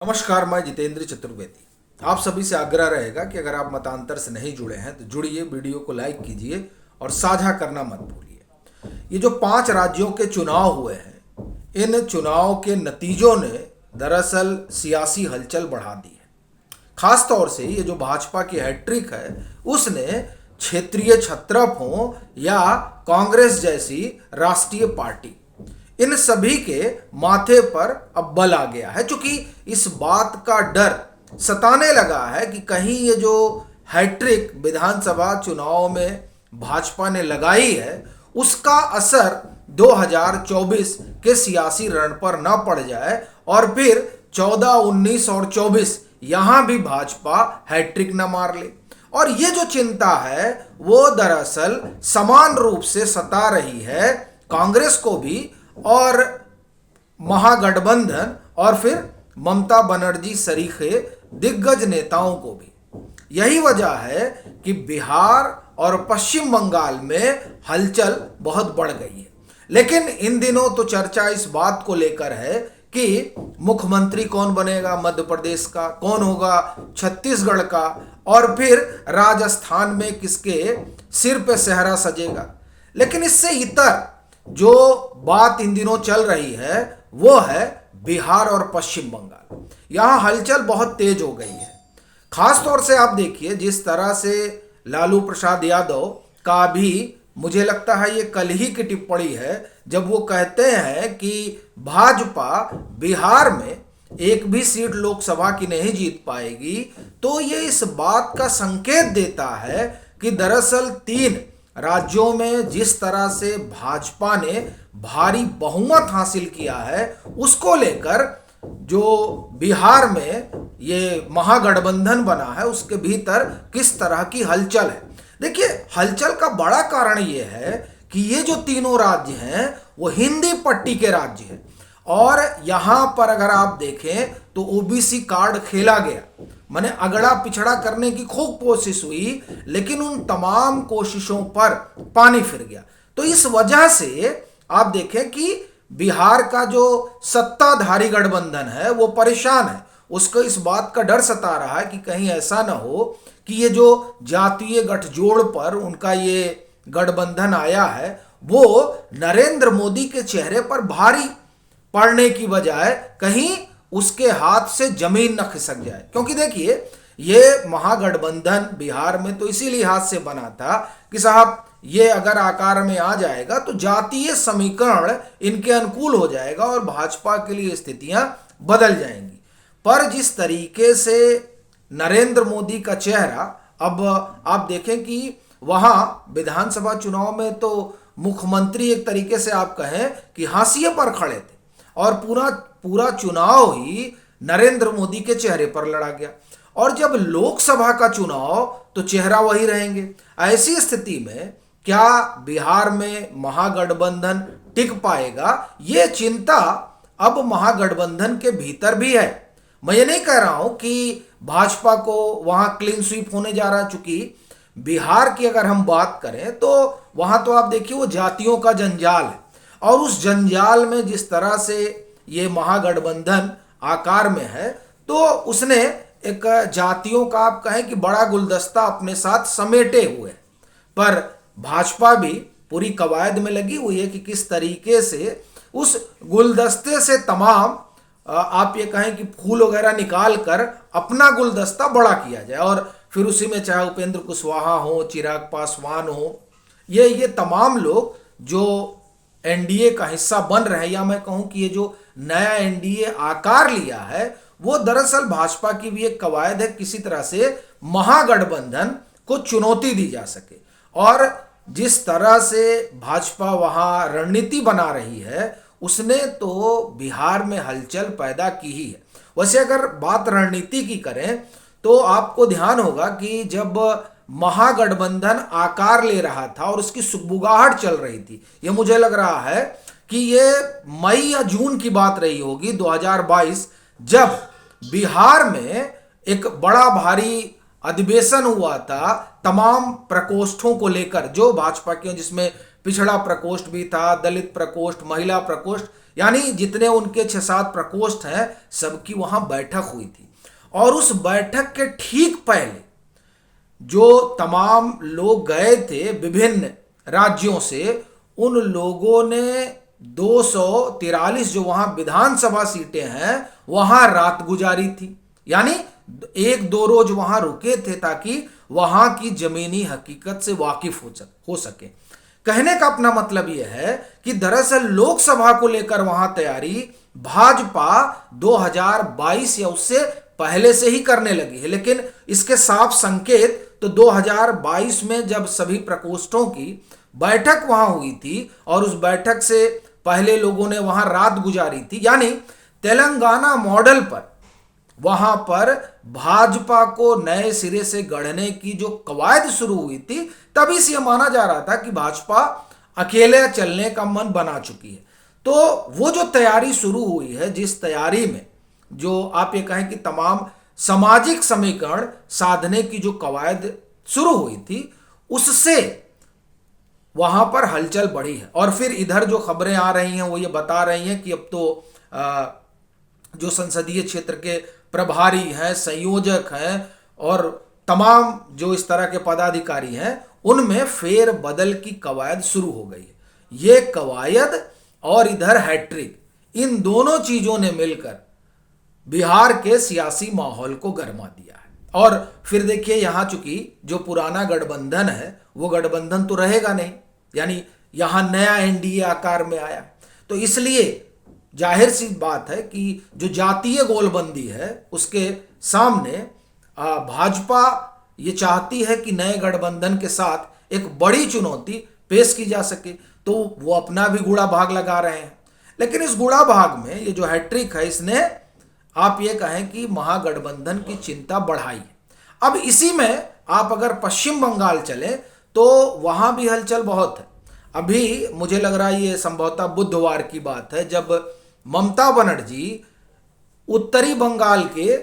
नमस्कार, मैं जितेंद्र चतुर्वेदी। आप सभी से आग्रह रहेगा कि अगर आप मतांतर से नहीं जुड़े हैं तो जुड़िए, वीडियो को लाइक कीजिए और साझा करना मत भूलिए। ये जो 5 राज्यों के चुनाव हुए हैं, इन चुनाव के नतीजों ने दरअसल सियासी हलचल बढ़ा दी है। खास तौर से ये जो भाजपा की हैट्रिक है, उसने क्षेत्रीय छत्रप हो या कांग्रेस जैसी राष्ट्रीय पार्टी, इन सभी के माथे पर अब बल आ गया है। क्योंकि इस बात का डर सताने लगा है कि कहीं ये जो हैट्रिक विधानसभा चुनाव में भाजपा ने लगाई है, उसका असर 2024 के सियासी रण पर न पड़ जाए और फिर 14, 19 और 24 यहां भी भाजपा हैट्रिक न मार ले। और ये जो चिंता है वो दरअसल समान रूप से सता रही है कांग्रेस को भी और महागठबंधन और फिर ममता बनर्जी सरीखे दिग्गज नेताओं को भी। यही वजह है कि बिहार और पश्चिम बंगाल में हलचल बहुत बढ़ गई है। लेकिन इन दिनों तो चर्चा इस बात को लेकर है कि मुख्यमंत्री कौन बनेगा मध्य प्रदेश का, कौन होगा छत्तीसगढ़ का, और फिर राजस्थान में किसके सिर पे सेहरा सजेगा। लेकिन इससे इतर जो बात इन दिनों चल रही है वो है बिहार और पश्चिम बंगाल। यहां हलचल बहुत तेज हो गई है। खास तौर से आप देखिए, जिस तरह से लालू प्रसाद यादव का भी मुझे लगता है ये कल ही की टिप्पणी है, जब वो कहते हैं कि भाजपा बिहार में एक भी सीट लोकसभा की नहीं जीत पाएगी, तो ये इस बात का संकेत देता है कि दरअसल 3 राज्यों में जिस तरह से भाजपा ने भारी बहुमत हासिल किया है, उसको लेकर जो बिहार में ये महागठबंधन बना है उसके भीतर किस तरह की हलचल है। देखिए, हलचल का बड़ा कारण ये है कि ये जो तीनों राज्य हैं वो हिंदी पट्टी के राज्य हैं और यहां पर अगर आप देखें तो ओबीसी कार्ड खेला गया, माने अगड़ा पिछड़ा करने की खूब कोशिश हुई, लेकिन उन तमाम कोशिशों पर पानी फिर गया। तो इस वजह से आप देखें कि बिहार का जो सत्ताधारी गठबंधन है वो परेशान है। उसको इस बात का डर सता रहा है कि कहीं ऐसा ना हो कि ये जो जातीय गठजोड़ पर उनका ये गठबंधन आया है वो नरेंद्र मोदी के चेहरे पर भारी पड़ने की बजाय कहीं उसके हाथ से जमीन न खिसक जाए। क्योंकि देखिए, ये महागठबंधन बिहार में तो इसीलिए हाथ से बना था कि साहब ये अगर आकार में आ जाएगा तो जातीय समीकरण इनके अनुकूल हो जाएगा और भाजपा के लिए स्थितियां बदल जाएंगी। पर जिस तरीके से नरेंद्र मोदी का चेहरा, अब आप देखें कि वहां विधानसभा चुनाव में तो मुख्यमंत्री एक तरीके से आप कहें कि हाशिए पर खड़े थे और पूरा चुनाव ही नरेंद्र मोदी के चेहरे पर लड़ा गया। और जब लोकसभा का चुनाव तो चेहरा वही रहेंगे। ऐसी स्थिति में क्या बिहार में महागठबंधन टिक पाएगा, ये चिंता अब महागठबंधन के भीतर भी है। मैं ये नहीं कह रहा हूं कि भाजपा को वहां क्लीन स्वीप होने जा रहा है। चूंकि बिहार की अगर हम बात करें तो वहां तो आप देखिए वो जातियों का जंजाल है और उस जंजाल में जिस तरह से ये महागठबंधन आकार में है तो उसने एक जातियों का आप कहें कि बड़ा गुलदस्ता अपने साथ समेटे हुए। पर भाजपा भी पूरी कवायद में लगी हुई है कि किस तरीके से उस गुलदस्ते से तमाम आप ये कहें कि फूल वगैरह निकाल कर अपना गुलदस्ता बड़ा किया जाए और फिर उसी में चाहे उपेंद्र कुशवाहा हो, चिराग पासवान हो, ये तमाम लोग जो एनडीए का हिस्सा बन रहे हैं, या मैं कहूं कि ये जो नया एनडीए आकार लिया है वो दरअसल भाजपा की भी एक कवायद है, किसी तरह से महागठबंधन को चुनौती दी जा सके। और जिस तरह से भाजपा वहां रणनीति बना रही है उसने तो बिहार में हलचल पैदा की ही है। वैसे अगर बात रणनीति की करें तो आपको ध्यान होगा कि जब महागठबंधन आकार ले रहा था और उसकी सुगबुगाहट चल रही थी, ये मुझे लग रहा है कि ये मई या जून की बात रही होगी 2022, जब बिहार में एक बड़ा भारी अधिवेशन हुआ था तमाम प्रकोष्ठों को लेकर जो भाजपा के, जिसमें पिछड़ा प्रकोष्ठ भी था, दलित प्रकोष्ठ, महिला प्रकोष्ठ, यानी जितने उनके 6-7 प्रकोष्ठ हैं सबकी वहां बैठक हुई थी। और उस बैठक के ठीक पहले जो तमाम लोग गए थे विभिन्न राज्यों से, उन लोगों ने 243 जो वहां विधानसभा सीटें हैं वहां रात गुजारी थी, यानी 1-2 रोज वहां रुके थे ताकि वहां की जमीनी हकीकत से वाकिफ हो सके। कहने का अपना मतलब यह है कि दरअसल लोकसभा को लेकर वहां तैयारी भाजपा 2022 या उससे पहले से ही करने लगी है, लेकिन इसके साफ संकेत तो 2022 में जब सभी प्रकोष्ठों की बैठक वहां हुई थी और उस बैठक से पहले लोगों ने वहां रात गुजारी थी, यानी तेलंगाना मॉडल पर वहां पर भाजपा को नए सिरे से गढ़ने की जो कवायद शुरू हुई थी, तभी से यह माना जा रहा था कि भाजपा अकेले चलने का मन बना चुकी है। तो वो जो तैयारी शुरू हुई है, जिस तैयारी में जो आप ये कहें कि तमाम सामाजिक समीकरण साधने की जो कवायद शुरू हुई थी, उससे वहां पर हलचल बढ़ी है। और फिर इधर जो खबरें आ रही हैं वो ये बता रही हैं कि अब तो जो संसदीय क्षेत्र के प्रभारी हैं, संयोजक हैं और तमाम जो इस तरह के पदाधिकारी हैं, उनमें फेर बदल की कवायद शुरू हो गई है। ये कवायद और इधर हैट्रिक, इन दोनों चीजों ने मिलकर बिहार के सियासी माहौल को गरमा दिया है। और फिर देखिए यहां चूंकि जो पुराना गठबंधन है वो गठबंधन तो रहेगा नहीं, यानी यहां नया एनडीए आकार में आया, तो इसलिए जाहिर सी बात है कि जो जातीय गोलबंदी है उसके सामने भाजपा ये चाहती है कि नए गठबंधन के साथ एक बड़ी चुनौती पेश की जा सके, तो वो अपना भी गुड़ा भाग लगा रहे हैं। लेकिन इस गुड़ा भाग में ये जो हैट्रिक है, इसने आप ये कहें कि महागठबंधन की चिंता बढ़ाई है। अब इसी में आप अगर पश्चिम बंगाल चलें तो वहां भी हलचल बहुत है। अभी मुझे लग रहा है ये संभवतः बुधवार की बात है जब ममता बनर्जी उत्तरी बंगाल के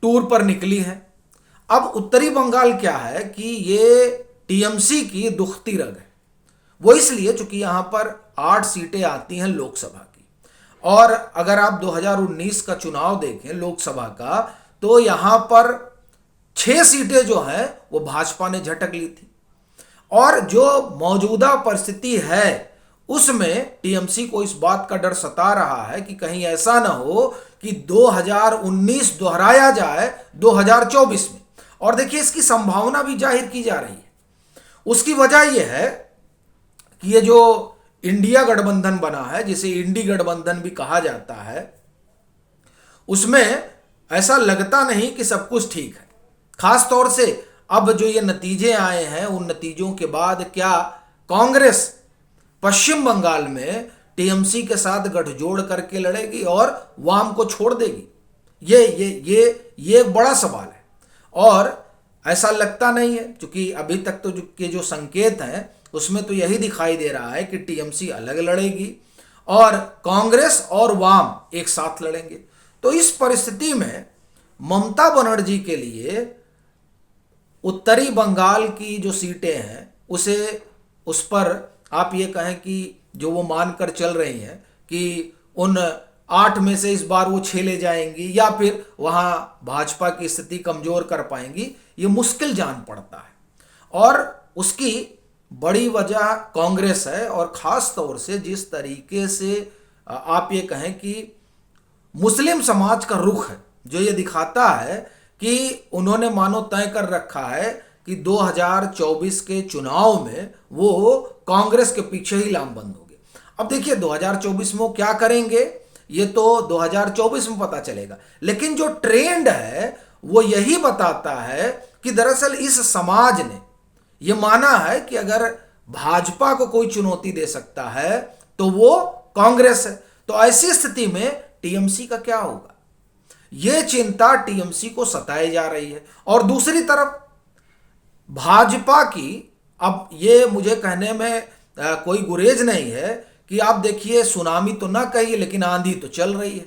टूर पर निकली है। अब उत्तरी बंगाल क्या है कि ये टीएमसी की दुखती रग है। वो इसलिए चूंकि यहां पर 8 सीटें आती हैं लोकसभा की, और अगर आप 2019 का चुनाव देखें लोकसभा का, तो यहां पर 6 सीटें जो हैं वो भाजपा ने झटक ली थी। और जो मौजूदा परिस्थिति है उसमें टीएमसी को इस बात का डर सता रहा है कि कहीं ऐसा ना हो कि 2019 दोहराया जाए 2024 में। और देखिए इसकी संभावना भी जाहिर की जा रही है। उसकी वजह यह है कि ये जो इंडिया गठबंधन बना है, जिसे इंडी गठबंधन भी कहा जाता है, उसमें ऐसा लगता नहीं कि सब कुछ ठीक है। खास तौर से अब जो ये नतीजे आए हैं, उन नतीजों के बाद क्या कांग्रेस पश्चिम बंगाल में टीएमसी के साथ गठजोड़ करके लड़ेगी और वाम को छोड़ देगी? ये एक बड़ा सवाल है। और ऐसा लगता नहीं है, क्योंकि अभी तक तो जो संकेत हैं उसमें तो यही दिखाई दे रहा है कि टीएमसी अलग लड़ेगी और कांग्रेस और वाम एक साथ लड़ेंगे। तो इस परिस्थिति में ममता बनर्जी के लिए उत्तरी बंगाल की जो सीटें हैं उस पर आप ये कहें कि जो वो मानकर चल रही हैं कि उन 8 में से इस बार वो 6 ले जाएंगी या फिर वहां भाजपा की स्थिति कमजोर कर पाएंगी, ये मुश्किल जान पड़ता है। और उसकी बड़ी वजह कांग्रेस है, और खास तौर से जिस तरीके से आप ये कहें कि मुस्लिम समाज का रुख है, जो ये दिखाता है कि उन्होंने मानो तय कर रखा है कि 2024 के चुनाव में वो कांग्रेस के पीछे ही लामबंद होंगे। अब देखिए 2024 में वो क्या करेंगे ये तो 2024 में पता चलेगा, लेकिन जो ट्रेंड है वो यही बताता है कि दरअसल इस समाज ने ये माना है कि अगर भाजपा को कोई चुनौती दे सकता है तो वो कांग्रेस है। तो ऐसी स्थिति में टीएमसी का क्या होगा, ये चिंता टीएमसी को सताई जा रही है। और दूसरी तरफ भाजपा की, अब ये मुझे कहने में कोई गुरेज नहीं है कि आप देखिए सुनामी तो ना कहिए लेकिन आंधी तो चल रही है,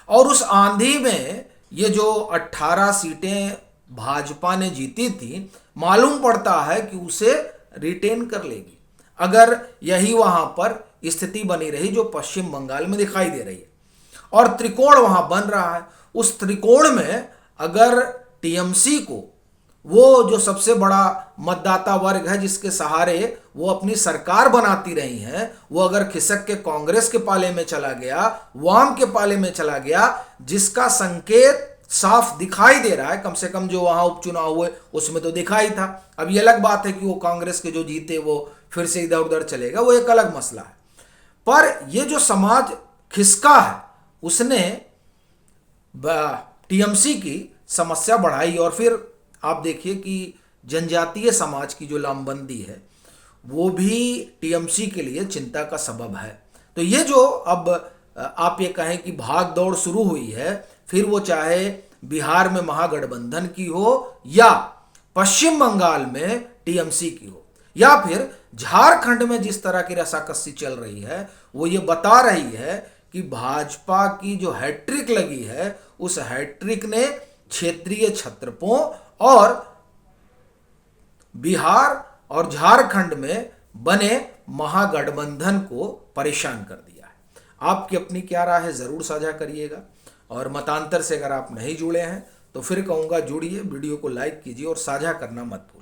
और उस आंधी में ये जो 18 सीटें भाजपा ने जीती थी, मालूम पड़ता है कि उसे रिटेन कर लेगी। अगर यही वहां पर स्थिति बनी रही जो पश्चिम बंगाल में दिखाई दे रही है और त्रिकोण वहां बन रहा है, उस त्रिकोण में अगर टीएमसी को, वो जो सबसे बड़ा मतदाता वर्ग है जिसके सहारे वो अपनी सरकार बनाती रही हैं, वो अगर खिसक के कांग्रेस के पाले में चला गया, वाम के पाले में चला गया, जिसका संकेत साफ दिखाई दे रहा है, कम से कम जो वहां उपचुनाव हुए उसमें तो दिखाई था। अब ये अलग बात है कि वो कांग्रेस के जो जीते वो फिर से इधर उधर चलेगा, वो एक अलग मसला है। पर ये जो समाज खिसका है उसने टीएमसी की समस्या बढ़ाई और फिर आप देखिए कि जनजातीय समाज की जो लामबंदी है वो भी टीएमसी के लिए चिंता का सबब है। तो ये जो अब आप ये कहें कि भाग दौड़ शुरू हुई है, फिर वो चाहे बिहार में महागठबंधन की हो या पश्चिम बंगाल में टीएमसी की हो या फिर झारखंड में जिस तरह की रसाकसी चल रही है, वो ये बता रही है कि भाजपा की जो हैट्रिक लगी है उस हैट्रिक ने क्षेत्रीय छत्रपों और बिहार और झारखंड में बने महागठबंधन को परेशान कर दिया है। आपकी अपनी क्या राय है ज़रूर साझा करिएगा और मतांतर से अगर आप नहीं जुड़े हैं तो फिर कहूँगा जुड़िए, वीडियो को लाइक कीजिए और साझा करना मत भूलिए।